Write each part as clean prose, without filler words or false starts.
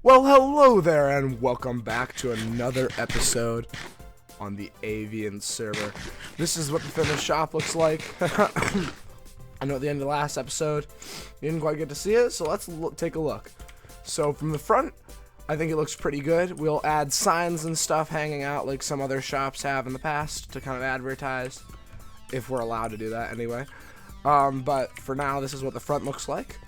Well, hello there, and welcome back to another episode on the Avience server. This is what the finished shop looks like. I know at the end of the last episode, you didn't quite get to see it, so let's take a look. So from the front, I think it looks pretty good. We'll add signs and stuff hanging out like some other shops have in the past to kind of advertise, if we're allowed to do that anyway. But for now, this is what the front looks like.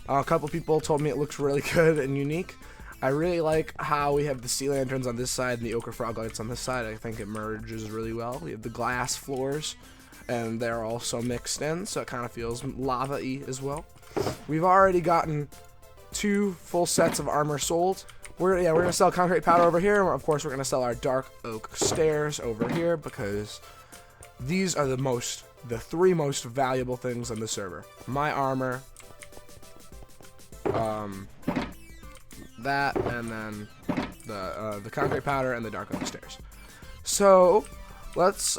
A couple people told me it looks really good and unique. I really like how we have the sea lanterns on this side and the ochre frog lights on this side. I think it merges really well. We have the glass floors, and they're also mixed in, so it kind of feels lava-y as well. We've already gotten 2 full sets of armor sold. We're gonna sell concrete powder over here. Of course, we're gonna sell our dark oak stairs over here because these are the 3 most valuable things on the server. My armor, that, and then the concrete powder and the dark oak stairs. So let's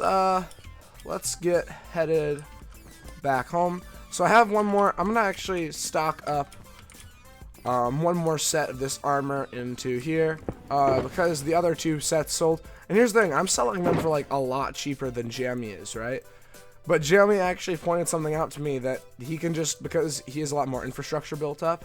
get headed back home. So I have one more. I'm gonna actually stock up one more set of this armor into here because the other 2 sets sold. And here's the thing, I'm selling them for like a lot cheaper than Jamie is, right? But Jamie actually pointed something out to me that he can just, because he has a lot more infrastructure built up.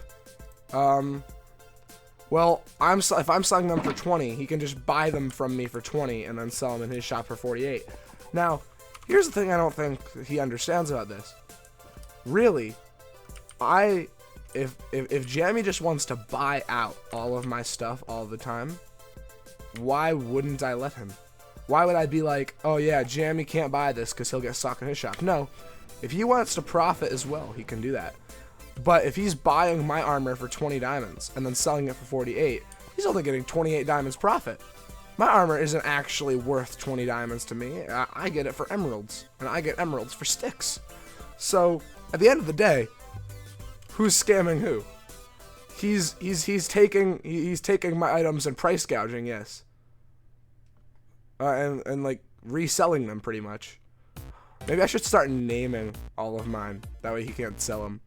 Well, if I'm selling them for 20, he can just buy them from me for 20 and then sell them in his shop for 48. Now, here's the thing I don't think he understands about this. Really, if Jamie just wants to buy out all of my stuff all the time, why wouldn't I let him? Why would I be like, oh yeah, Jamie can't buy this because he'll get stuck in his shop? No, if he wants to profit as well, he can do that. But if he's buying my armor for 20 diamonds and then selling it for 48, he's only getting 28 diamonds profit. My armor isn't actually worth 20 diamonds to me. I get it for emeralds, and I get emeralds for sticks. So at the end of the day, who's scamming who? He's taking my items and price gouging, yes, and like reselling them pretty much. Maybe I should start naming all of mine. That way he can't sell them.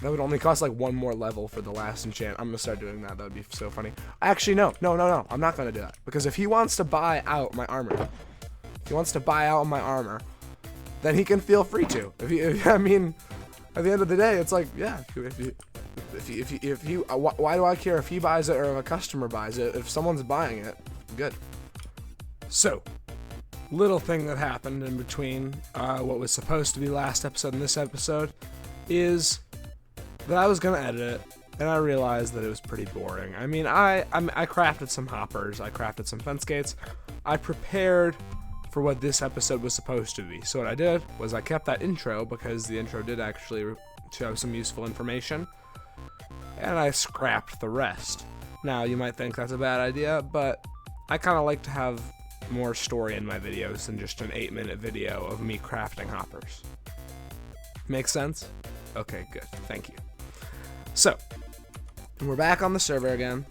That would only cost like 1 more level for the last enchant. I'm gonna start doing that. That would be so funny. Actually, no. I'm not gonna do that because if he wants to buy out my armor, then he can feel free to. I mean, at the end of the day, it's like, yeah. Why do I care if he buys it or if a customer buys it? If someone's buying it, good. So, little thing that happened in between what was supposed to be last episode and this episode is that I was gonna edit it, and I realized that it was pretty boring. I mean, I crafted some hoppers, I crafted some fence gates, I prepared for what this episode was supposed to be. So what I did was I kept that intro because the intro did actually show some useful information, and I scrapped the rest. Now, you might think that's a bad idea, but I kind of like to have more story in my videos than just an 8-minute video of me crafting hoppers. Make sense? Okay, good. Thank you. So, we're back on the server again.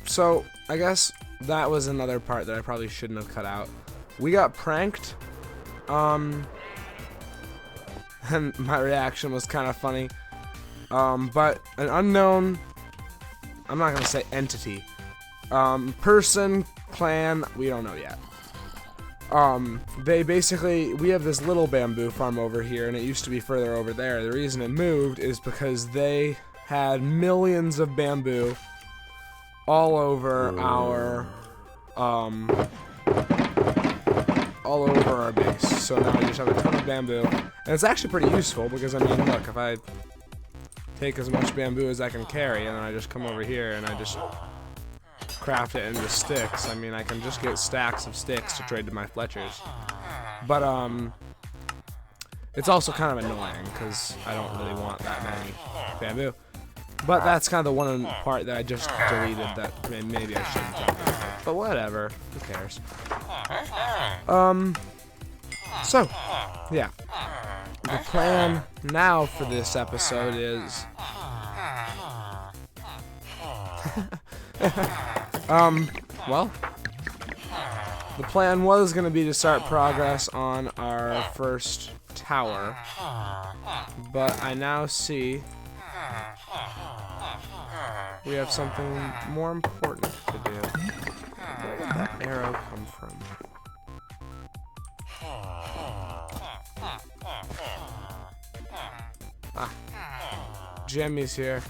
So I guess that was another part that I probably shouldn't have cut out. We got pranked. And my reaction was kind of funny. But an unknown, I'm not gonna say entity, person, clan, we don't know yet. We have this little bamboo farm over here, and it used to be further over there. The reason it moved is because they had millions of bamboo all over our base. So now we just have a ton of bamboo, and it's actually pretty useful because, I mean, look, if I take as much bamboo as I can carry, and then I just come over here and I just craft it into sticks. I mean, I can just get stacks of sticks to trade to my Fletchers. But it's also kind of annoying because I don't really want that many bamboo. But that's kind of the one part that I just deleted that maybe I shouldn't have. But whatever, who cares? So yeah, the plan now for this episode is well, the plan was going to be to start progress on our first tower. But I now see we have something more important to do. Where did that arrow come from? Ah, Jimmy's here.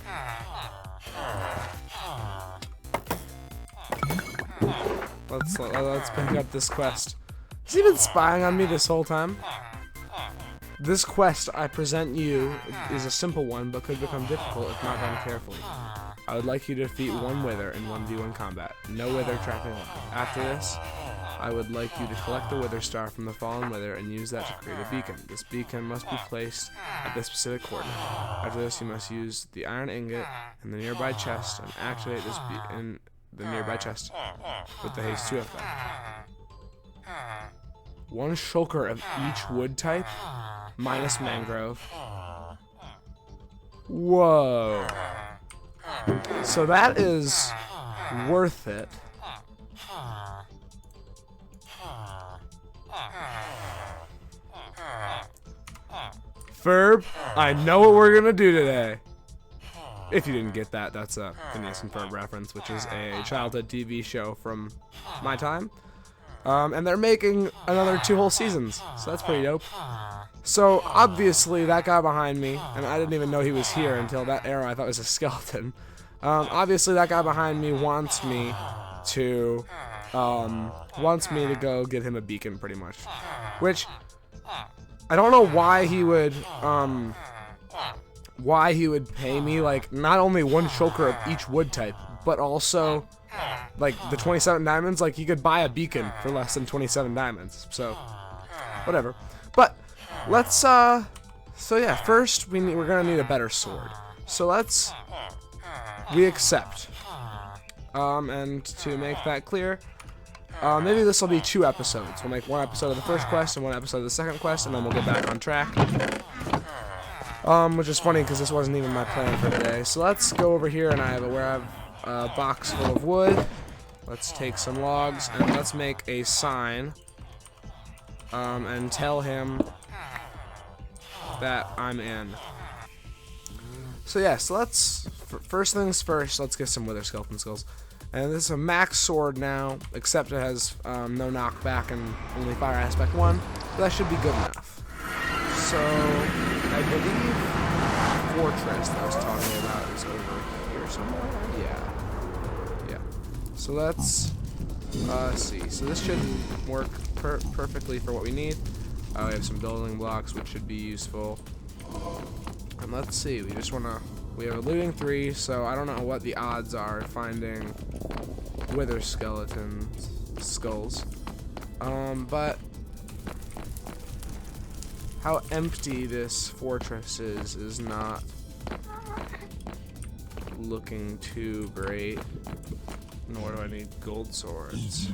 Let's pick up this quest. Has he been spying on me this whole time? This quest I present you is a simple one, but could become difficult if not done carefully. I would like you to defeat one wither in 1v1 combat. No wither trapping left. After this, I would like you to collect the wither star from the fallen wither and use that to create a beacon. This beacon must be placed at this specific coordinate. After this, you must use the iron ingot in the nearby chest and activate this in the nearby chest with the haste 2 effect. One shulker of each wood type, minus mangrove. Whoa. So that is worth it. Ferb, I know what we're gonna do today. If you didn't get that, that's a Phineas and Ferb reference, which is a childhood TV show from my time. And they're making another 2 whole seasons, so that's pretty dope. So obviously that guy behind me, and I didn't even know he was here until that arrow I thought was a skeleton. Obviously that guy behind me wants me to go get him a beacon, pretty much. Which I don't know why he would pay me like not only one shulker of each wood type, but also like the 27 diamonds. Like he could buy a beacon for less than 27 diamonds. So whatever. But let's so yeah, first we're gonna need a better sword. So we accept. And to make that clear, maybe this will be 2 episodes. We'll make 1 episode of the first quest and 1 episode of the second quest, and then we'll get back on track. Which is funny because this wasn't even my plan for today. So let's go over here, and I have a box full of wood. Let's take some logs and let's make a sign, and tell him that I'm in. So yeah, so let's first things first. Let's get some wither skeleton skulls. And this is a max sword now, except it has no knockback and only fire aspect 1. But that should be good enough. So I believe the fortress that I was talking about is over here somewhere. Yeah. So let's see. So this should work perfectly for what we need. We have some building blocks, which should be useful. And let's see. We have a looting 3, so I don't know what the odds are of finding wither skeleton skulls. But how empty this fortress is not looking too great. Nor do I need gold swords.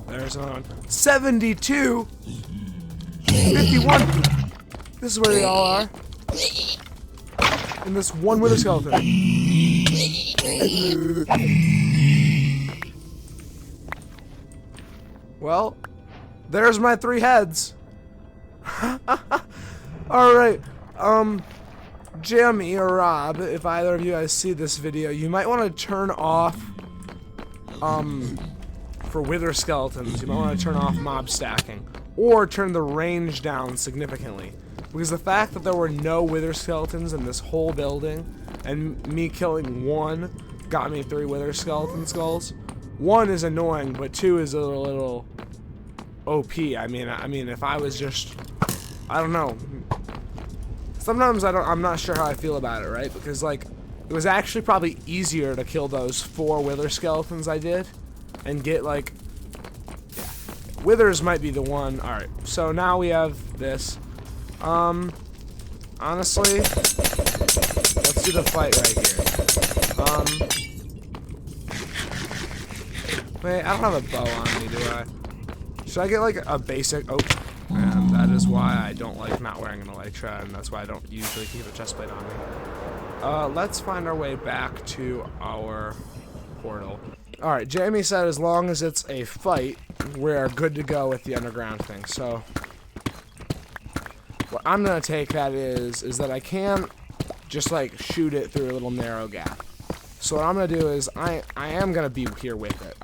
There's another one. 72! 51! This is where they all are. And this one wither skeleton. Well, there's my 3 heads. Alright, Jimmy or Rob, if either of you guys see this video, you might want to turn off, for wither skeletons, you might want to turn off mob stacking, or turn the range down significantly, because the fact that there were no wither skeletons in this whole building, and me killing 1 got me 3 wither skeleton skulls. 1 is annoying, but 2 is a little OP. I mean, if I was just, I don't know. Sometimes I'm not sure how I feel about it, right? Because like, it was actually probably easier to kill those 4 wither skeletons I did, and get like, yeah, withers might be the one. All right, so now we have this. Honestly, let's do the fight right here. Wait, I don't have a bow on me, do I? Should I get like a basic? Oh, and that is why I don't like not wearing an elytra, and that's why I don't usually keep a chestplate on me. Let's find our way back to our portal. Alright, Jamie said as long as it's a fight, we're good to go with the underground thing. So, what I'm going to take that is that I can't just, like, shoot it through a little narrow gap. So what I'm going to do is, I am going to be here with it.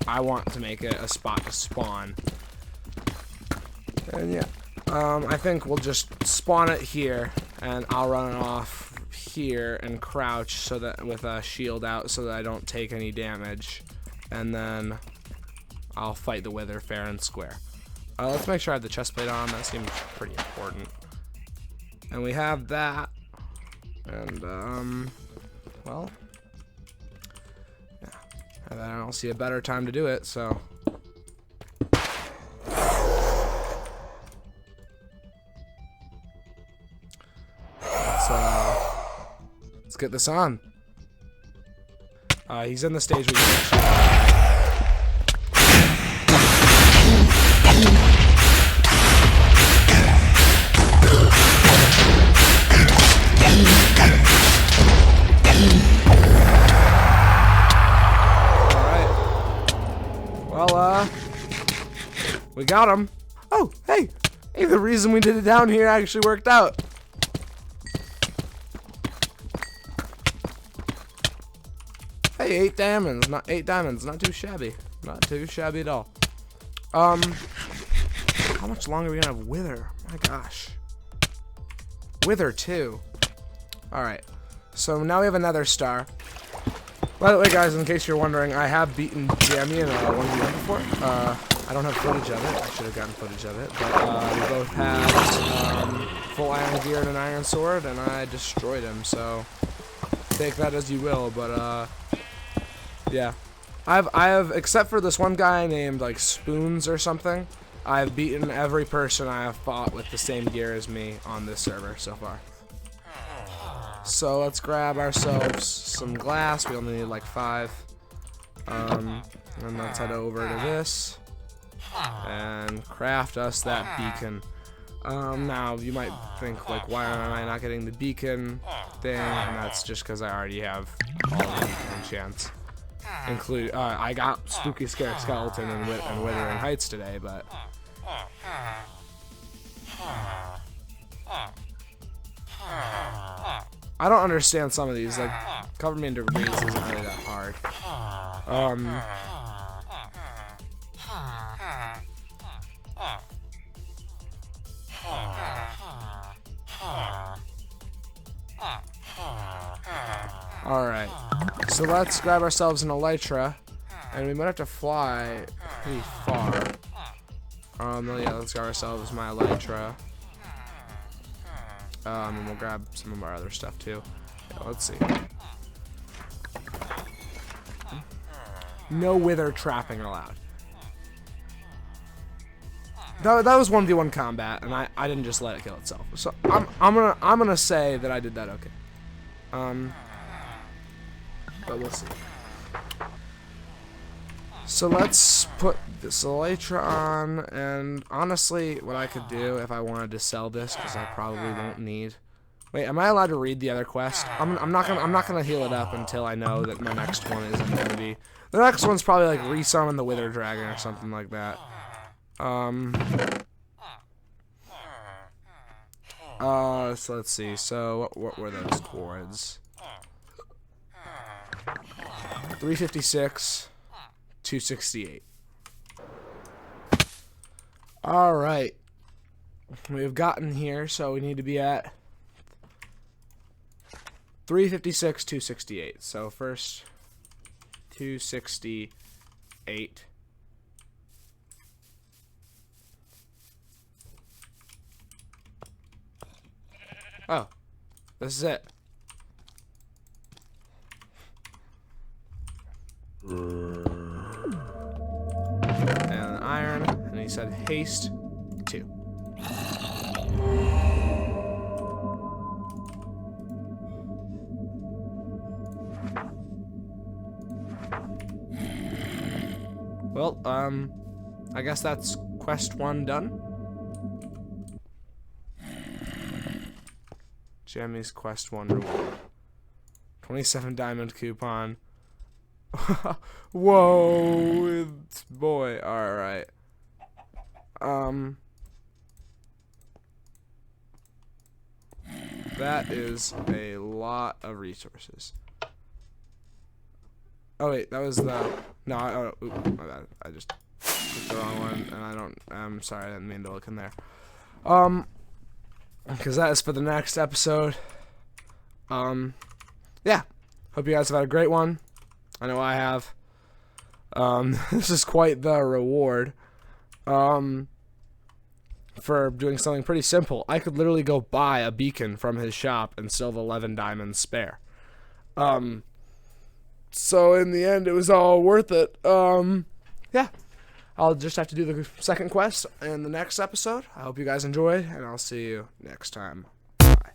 I want to make it a spot to spawn. And yeah, I think we'll just spawn it here, and I'll run it off here and crouch so that with a shield out so that I don't take any damage, and then I'll fight the wither fair and square. Let's make sure I have the chest plate on. That seems pretty important. And we have that, and well, yeah, and I don't see a better time to do it, so. Let's get this on. He's in the stage where you we got him. Oh, hey, the reason we did it down here actually worked out. Hey, 8 diamonds, not too shabby. Not too shabby at all. How much longer are we gonna have Wither? My gosh. Wither 2. Alright. So now we have another star. By the way, guys, in case you're wondering, I have beaten Jamie in a 1v1 before. I don't have footage of it. I should have gotten footage of it. But we both had full iron gear and an iron sword, and I destroyed him. So take that as you will. But yeah, I have except for this one guy named like Spoons or something, I've beaten every person I have fought with the same gear as me on this server so far. So let's grab ourselves some glass. We only need like 5. And let's head over to this and craft us that beacon. Now you might think like, why am I not getting the beacon thing? And that's just because I already have all the beacon enchants. I got Spooky Scare Skeleton and Withering Heights today, but I don't understand some of these. Like, cover me in degrees isn't really that hard. Alright, so let's grab ourselves an elytra, and we might have to fly pretty far. Yeah, let's grab ourselves my elytra. And we'll grab some of our other stuff too. Yeah, let's see. No wither trapping allowed. That was 1v1 combat, and I didn't just let it kill itself. So I'm gonna say that I did that okay. But we'll see. So let's put this elytra on, and honestly, what I could do if I wanted to sell this, because I probably won't need. Wait, am I allowed to read the other quest? I'm not gonna heal it up until I know that my next one isn't gonna be. The next one's probably like resummon the Wither Dragon or something like that. So let's see. So what were those chords? 356, 268. All right, we've gotten here, so we need to be at 356, 268. So first, 268. Oh, this is it. And iron, and he said haste 2. Well, I guess that's quest 1 done. Jamie's quest 1 reward. 27 diamond coupon. Whoa, boy. All right. That is a lot of resources. Oh wait, that was the no. My bad. I just took the wrong one, and I'm sorry. I didn't mean to look in there. Because that is for the next episode. Yeah. Hope you guys have had a great one. I know I have. This is quite the reward. For doing something pretty simple. I could literally go buy a beacon from his shop and still have 11 diamonds spare. So in the end, it was all worth it. Yeah. I'll just have to do the second quest in the next episode. I hope you guys enjoyed, and I'll see you next time. Bye.